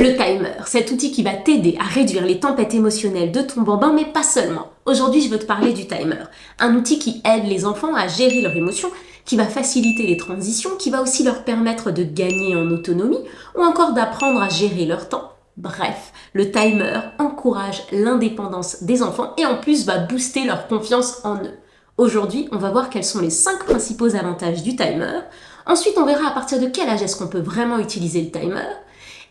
Le timer, cet outil qui va t'aider à réduire les tempêtes émotionnelles de ton bambin, mais pas seulement. Aujourd'hui, je veux te parler du timer, un outil qui aide les enfants à gérer leurs émotions, qui va faciliter les transitions, qui va aussi leur permettre de gagner en autonomie ou encore d'apprendre à gérer leur temps. Bref, le timer encourage l'indépendance des enfants et en plus va booster leur confiance en eux. Aujourd'hui, on va voir quels sont les 5 principaux avantages du timer. Ensuite, on verra à partir de quel âge est-ce qu'on peut vraiment utiliser le timer.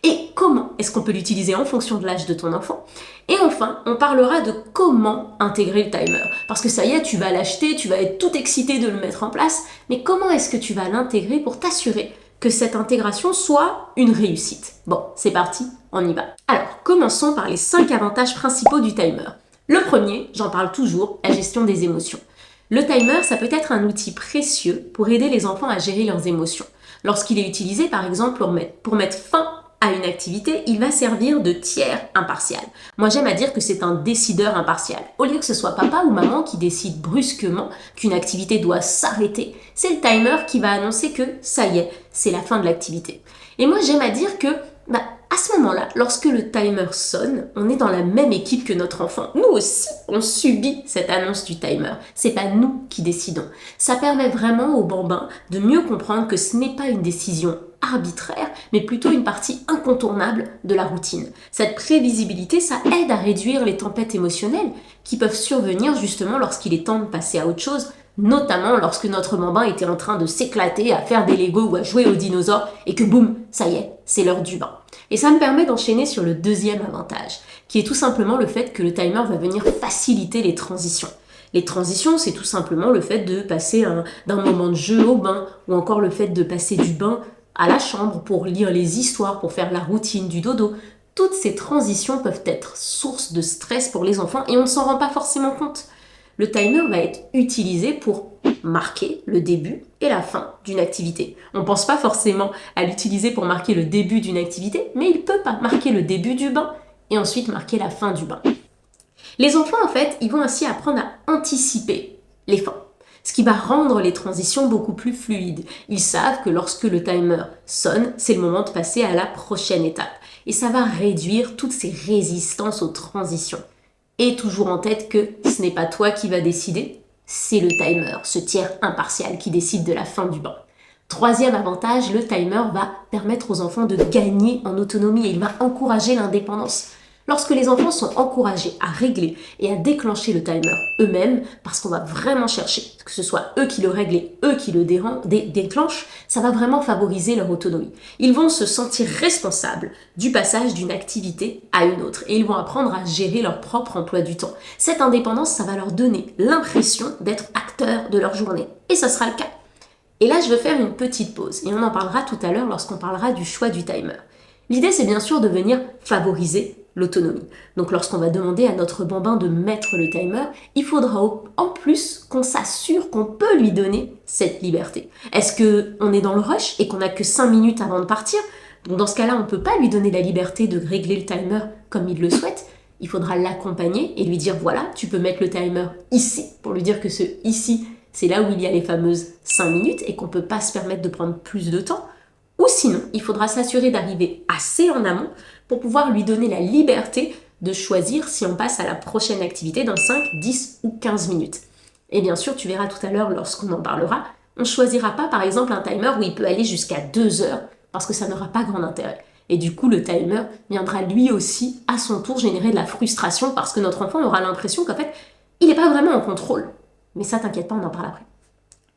Et comment est-ce qu'on peut l'utiliser en fonction de l'âge de ton enfant. Et enfin, on parlera de comment intégrer le timer. Parce que ça y est, tu vas l'acheter, tu vas être tout excité de le mettre en place, mais comment est-ce que tu vas l'intégrer pour t'assurer que cette intégration soit une réussite? Bon, c'est parti, on y va. Alors, commençons par les 5 avantages principaux du timer. Le premier, j'en parle toujours, la gestion des émotions. Le timer, ça peut être un outil précieux pour aider les enfants à gérer leurs émotions. Lorsqu'il est utilisé, par exemple, pour mettre fin à une activité, il va servir de tiers impartial. Moi, j'aime à dire que c'est un décideur impartial. Au lieu que ce soit papa ou maman qui décide brusquement qu'une activité doit s'arrêter, c'est le timer qui va annoncer que ça y est, c'est la fin de l'activité. Et moi, j'aime à dire que, à ce moment-là, lorsque le timer sonne, on est dans la même équipe que notre enfant. Nous aussi, on subit cette annonce du timer. C'est pas nous qui décidons. Ça permet vraiment au bambin de mieux comprendre que ce n'est pas une décision arbitraire, mais plutôt une partie incontournable de la routine. Cette prévisibilité, ça aide à réduire les tempêtes émotionnelles qui peuvent survenir justement lorsqu'il est temps de passer à autre chose, notamment lorsque notre bambin était en train de s'éclater à faire des Legos ou à jouer aux dinosaures et que boum, ça y est, c'est l'heure du bain. Et ça me permet d'enchaîner sur le deuxième avantage, qui est tout simplement le fait que le timer va venir faciliter les transitions. Les transitions, c'est tout simplement le fait de passer d'un moment de jeu au bain, ou encore le fait de passer du bain à la chambre pour lire les histoires, pour faire la routine du dodo. Toutes ces transitions peuvent être source de stress pour les enfants et on ne s'en rend pas forcément compte. Le timer va être utilisé pour marquer le début et la fin d'une activité. On ne pense pas forcément à l'utiliser pour marquer le début d'une activité, mais il peut marquer le début du bain et ensuite marquer la fin du bain. Les enfants, en fait, ils vont ainsi apprendre à anticiper les fins, ce qui va rendre les transitions beaucoup plus fluides. Ils savent que lorsque le timer sonne, c'est le moment de passer à la prochaine étape. Et ça va réduire toutes ces résistances aux transitions. Et toujours en tête que ce n'est pas toi qui va décider, c'est le timer, ce tiers impartial qui décide de la fin du bain. Troisième avantage, le timer va permettre aux enfants de gagner en autonomie et il va encourager l'indépendance. Lorsque les enfants sont encouragés à régler et à déclencher le timer eux-mêmes, parce qu'on va vraiment chercher que ce soit eux qui le règlent et eux qui le déclenchent, ça va vraiment favoriser leur autonomie. Ils vont se sentir responsables du passage d'une activité à une autre et ils vont apprendre à gérer leur propre emploi du temps. Cette indépendance, ça va leur donner l'impression d'être acteurs de leur journée. Et ça sera le cas. Et là, je veux faire une petite pause et on en parlera tout à l'heure lorsqu'on parlera du choix du timer. L'idée, c'est bien sûr de venir favoriser l'autonomie. Donc lorsqu'on va demander à notre bambin de mettre le timer, il faudra en plus qu'on s'assure qu'on peut lui donner cette liberté. Est-ce qu'on est dans le rush et qu'on n'a que 5 minutes avant de partir? Donc dans ce cas-là, on ne peut pas lui donner la liberté de régler le timer comme il le souhaite. Il faudra l'accompagner et lui dire voilà, tu peux mettre le timer ici, pour lui dire que ce ici, c'est là où il y a les fameuses 5 minutes et qu'on ne peut pas se permettre de prendre plus de temps. Ou sinon, il faudra s'assurer d'arriver assez en amont pour pouvoir lui donner la liberté de choisir si on passe à la prochaine activité dans 5, 10 ou 15 minutes. Et bien sûr, tu verras tout à l'heure lorsqu'on en parlera, on ne choisira pas par exemple un timer où il peut aller jusqu'à 2 heures parce que ça n'aura pas grand intérêt. Et du coup, le timer viendra lui aussi à son tour générer de la frustration parce que notre enfant aura l'impression qu'en fait, il n'est pas vraiment en contrôle. Mais ça, t'inquiète pas, on en parle après.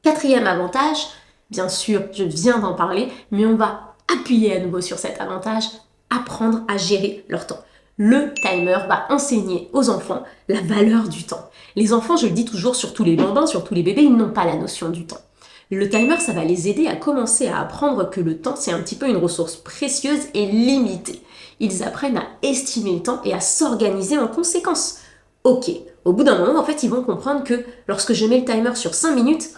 Quatrième avantage, bien sûr, je viens d'en parler, mais on va appuyer à nouveau sur cet avantage, apprendre à gérer leur temps. Le timer va enseigner aux enfants la valeur du temps. Les enfants, je le dis toujours, surtout les bambins, surtout les bébés, ils n'ont pas la notion du temps. Le timer, ça va les aider à commencer à apprendre que le temps, c'est un petit peu une ressource précieuse et limitée. Ils apprennent à estimer le temps et à s'organiser en conséquence. Ok, au bout d'un moment, en fait, ils vont comprendre que lorsque je mets le timer sur 5 minutes,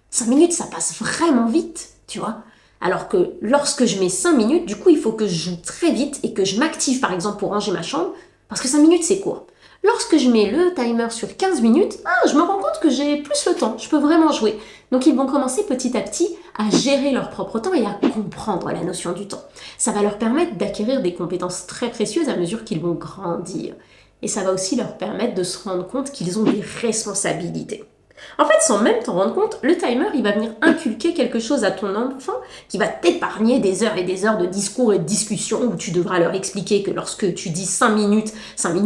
5 minutes, ça passe vraiment vite, tu vois. Alors que lorsque je mets 5 minutes, du coup, il faut que je joue très vite et que je m'active, par exemple, pour ranger ma chambre, parce que 5 minutes, c'est court. Lorsque je mets le timer sur 15 minutes, je me rends compte que j'ai plus le temps, je peux vraiment jouer. Donc ils vont commencer petit à petit à gérer leur propre temps et à comprendre la notion du temps. Ça va leur permettre d'acquérir des compétences très précieuses à mesure qu'ils vont grandir. Et ça va aussi leur permettre de se rendre compte qu'ils ont des responsabilités. En fait, sans même t'en rendre compte, le timer, il va venir inculquer quelque chose à ton enfant qui va t'épargner des heures et des heures de discours et de discussions où tu devras leur expliquer que lorsque tu dis 5 minutes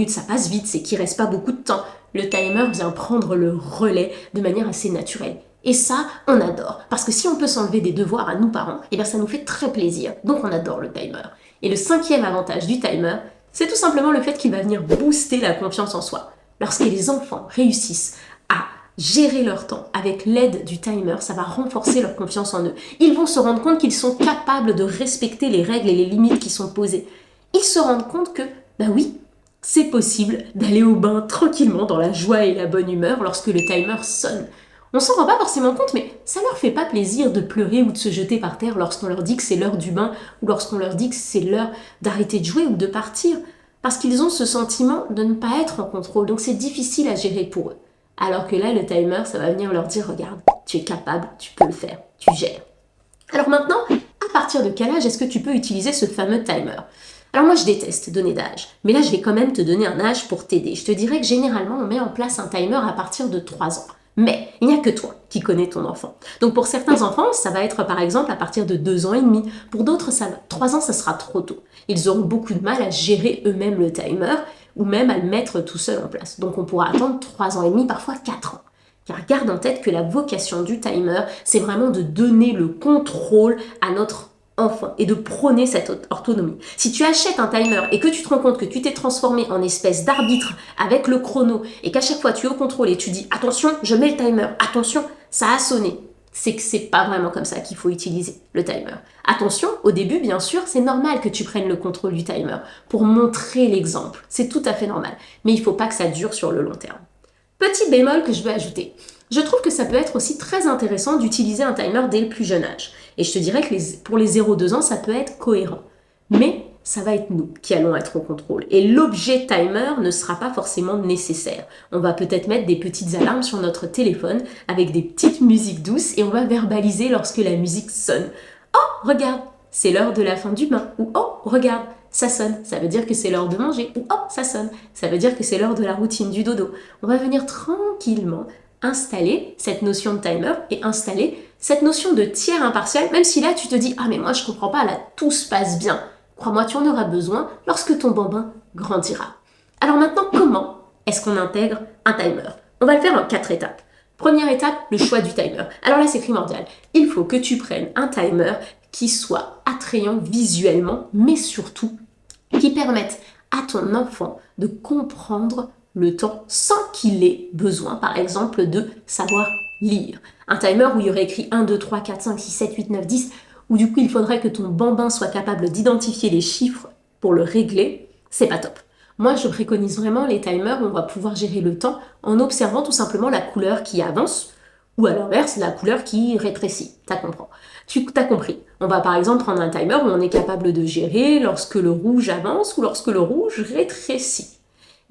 ça passe vite, c'est qu'il reste pas beaucoup de temps. Le timer vient prendre le relais de manière assez naturelle. Et ça, on adore. Parce que si on peut s'enlever des devoirs à nous parents, eh bien ça nous fait très plaisir. Donc on adore le timer. Et le 5e avantage du timer, c'est tout simplement le fait qu'il va venir booster la confiance en soi. Lorsque les enfants réussissent à gérer leur temps avec l'aide du timer, ça va renforcer leur confiance en eux. Ils vont se rendre compte qu'ils sont capables de respecter les règles et les limites qui sont posées. Ils se rendent compte que, oui, c'est possible d'aller au bain tranquillement dans la joie et la bonne humeur lorsque le timer sonne. On s'en rend pas forcément compte, mais ça leur fait pas plaisir de pleurer ou de se jeter par terre lorsqu'on leur dit que c'est l'heure du bain ou lorsqu'on leur dit que c'est l'heure d'arrêter de jouer ou de partir. Parce qu'ils ont ce sentiment de ne pas être en contrôle, donc c'est difficile à gérer pour eux. Alors que là, le timer, ça va venir leur dire, regarde, tu es capable, tu peux le faire, tu gères. Alors maintenant, à partir de quel âge est-ce que tu peux utiliser ce fameux timer ? Alors moi, je déteste donner d'âge, mais là, je vais quand même te donner un âge pour t'aider. Je te dirais que généralement, on met en place un timer à partir de 3 ans. Mais il n'y a que toi qui connais ton enfant. Donc pour certains enfants, ça va être par exemple à partir de 2 ans et demi. Pour d'autres, 3 ans, ça sera trop tôt. Ils auront beaucoup de mal à gérer eux-mêmes le timer ou même à le mettre tout seul en place. Donc on pourra attendre 3 ans et demi, parfois 4 ans. Car garde en tête que la vocation du timer, c'est vraiment de donner le contrôle à notre enfant et de prôner cette autonomie. Si tu achètes un timer et que tu te rends compte que tu t'es transformé en espèce d'arbitre avec le chrono et qu'à chaque fois tu es au contrôle et tu dis attention, je mets le timer, attention, ça a sonné, c'est que c'est pas vraiment comme ça qu'il faut utiliser le timer. Attention, au début, bien sûr, c'est normal que tu prennes le contrôle du timer pour montrer l'exemple. C'est tout à fait normal. Mais il faut pas que ça dure sur le long terme. Petit bémol que je veux ajouter. Je trouve que ça peut être aussi très intéressant d'utiliser un timer dès le plus jeune âge. Et je te dirais que pour les 0-2 ans, ça peut être cohérent. Mais ça va être nous qui allons être au contrôle. Et l'objet timer ne sera pas forcément nécessaire. On va peut-être mettre des petites alarmes sur notre téléphone avec des petites musiques douces et on va verbaliser lorsque la musique sonne. Oh, regarde, c'est l'heure de la fin du bain. Ou oh, regarde, ça sonne, ça veut dire que c'est l'heure de manger. Ou oh, ça sonne, ça veut dire que c'est l'heure de la routine du dodo. On va venir tranquillement installer cette notion de timer et installer cette notion de tiers impartial, même si là tu te dis « Ah mais moi je comprends pas, là tout se passe bien ». Crois-moi, tu en auras besoin lorsque ton bambin grandira. Alors maintenant, comment est-ce qu'on intègre un timer ? On va le faire en 4 étapes. Première étape, le choix du timer. Alors là, c'est primordial. Il faut que tu prennes un timer qui soit attrayant visuellement, mais surtout qui permette à ton enfant de comprendre le temps sans qu'il ait besoin, par exemple, de savoir lire. Un timer où il y aurait écrit 1, 2, 3, 4, 5, 6, 7, 8, 9, 10, où du coup il faudrait que ton bambin soit capable d'identifier les chiffres pour le régler, c'est pas top. Moi, je préconise vraiment les timers où on va pouvoir gérer le temps en observant tout simplement la couleur qui avance ou à l'inverse, la couleur qui rétrécit. Tu t'as compris. On va par exemple prendre un timer où on est capable de gérer lorsque le rouge avance ou lorsque le rouge rétrécit.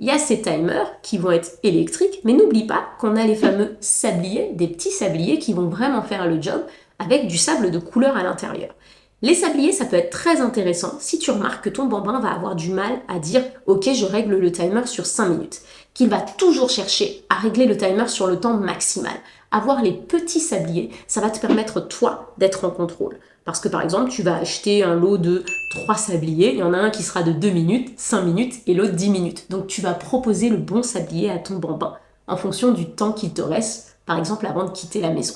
Il y a ces timers qui vont être électriques, mais n'oublie pas qu'on a les fameux sabliers, des petits sabliers qui vont vraiment faire le job avec du sable de couleur à l'intérieur. Les sabliers, ça peut être très intéressant si tu remarques que ton bambin va avoir du mal à dire « Ok, je règle le timer sur 5 minutes », qu'il va toujours chercher à régler le timer sur le temps maximal. Avoir les petits sabliers, ça va te permettre, toi, d'être en contrôle. Parce que, par exemple, tu vas acheter un lot de 3 sabliers, il y en a un qui sera de 2 minutes, 5 minutes et l'autre 10 minutes. Donc, tu vas proposer le bon sablier à ton bambin en fonction du temps qu'il te reste, par exemple, avant de quitter la maison.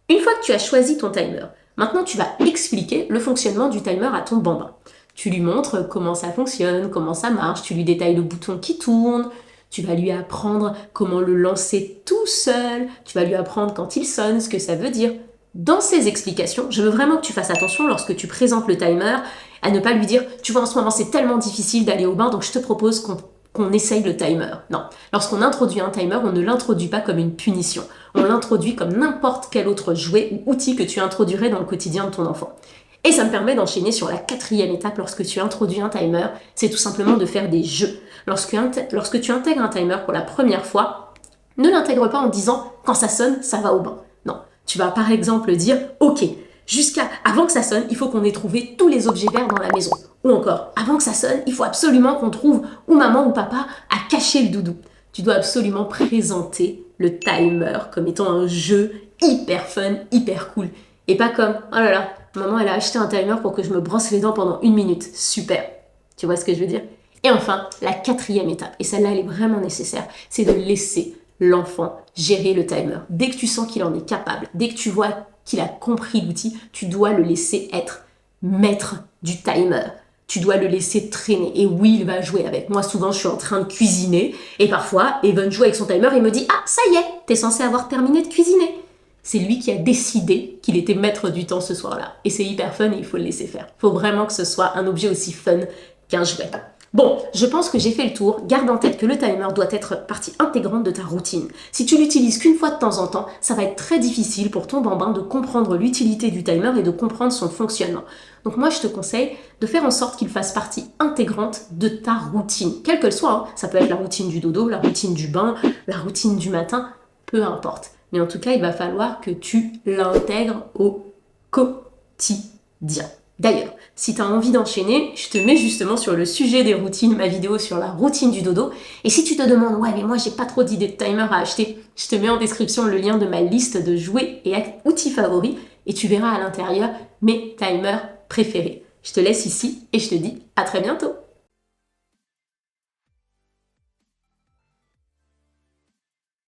Une fois que tu as choisi ton timer, maintenant, tu vas expliquer le fonctionnement du timer à ton bambin. Tu lui montres comment ça fonctionne, comment ça marche, tu lui détailles le bouton qui tourne, tu vas lui apprendre comment le lancer tout seul, tu vas lui apprendre quand il sonne, ce que ça veut dire. Dans ces explications, je veux vraiment que tu fasses attention lorsque tu présentes le timer à ne pas lui dire « Tu vois, en ce moment, c'est tellement difficile d'aller au bain, donc je te propose qu'on essaye le timer. » Non, lorsqu'on introduit un timer, on ne l'introduit pas comme une punition. On l'introduit comme n'importe quel autre jouet ou outil que tu introduirais dans le quotidien de ton enfant. Et ça me permet d'enchaîner sur la 4e étape lorsque tu introduis un timer, c'est tout simplement de faire des jeux. Lorsque tu intègres un timer pour la première fois, ne l'intègre pas en disant « quand ça sonne, ça va au bain ». Non, tu vas par exemple dire « ok, avant que ça sonne, il faut qu'on ait trouvé tous les objets verts dans la maison ». Ou encore, avant que ça sonne, il faut absolument qu'on trouve où maman ou papa a caché le doudou. Tu dois absolument présenter le timer comme étant un jeu hyper fun, hyper cool. Et pas comme « oh là là, maman elle a acheté un timer pour que je me brosse les dents pendant 1 minute. Super ». Tu vois ce que je veux dire? Et enfin, la 4e étape, et celle-là elle est vraiment nécessaire, c'est de laisser l'enfant gérer le timer. Dès que tu sens qu'il en est capable, dès que tu vois qu'il a compris l'outil, tu dois le laisser être maître du timer. Tu dois le laisser traîner. Et oui, il va jouer avec. Moi, souvent, je suis en train de cuisiner. Et parfois, Evan joue avec son timer et me dit « ah, ça y est, t'es censé avoir terminé de cuisiner ». C'est lui qui a décidé qu'il était maître du temps ce soir-là. Et c'est hyper fun et il faut le laisser faire. Il faut vraiment que ce soit un objet aussi fun qu'un jouet. Bon, je pense que j'ai fait le tour. Garde en tête que le timer doit être partie intégrante de ta routine. Si tu l'utilises qu'une fois de temps en temps, ça va être très difficile pour ton bambin de comprendre l'utilité du timer et de comprendre son fonctionnement. Donc moi, je te conseille de faire en sorte qu'il fasse partie intégrante de ta routine. Quelle qu'elle soit, hein. Ça peut être la routine du dodo, la routine du bain, la routine du matin, peu importe. Mais en tout cas, il va falloir que tu l'intègres au quotidien. D'ailleurs, si tu as envie d'enchaîner, je te mets justement sur le sujet des routines, ma vidéo sur la routine du dodo. Et si tu te demandes, ouais, mais moi, j'ai pas trop d'idées de timer à acheter, je te mets en description le lien de ma liste de jouets et outils favoris et tu verras à l'intérieur mes timers préférés. Je te laisse ici et je te dis à très bientôt.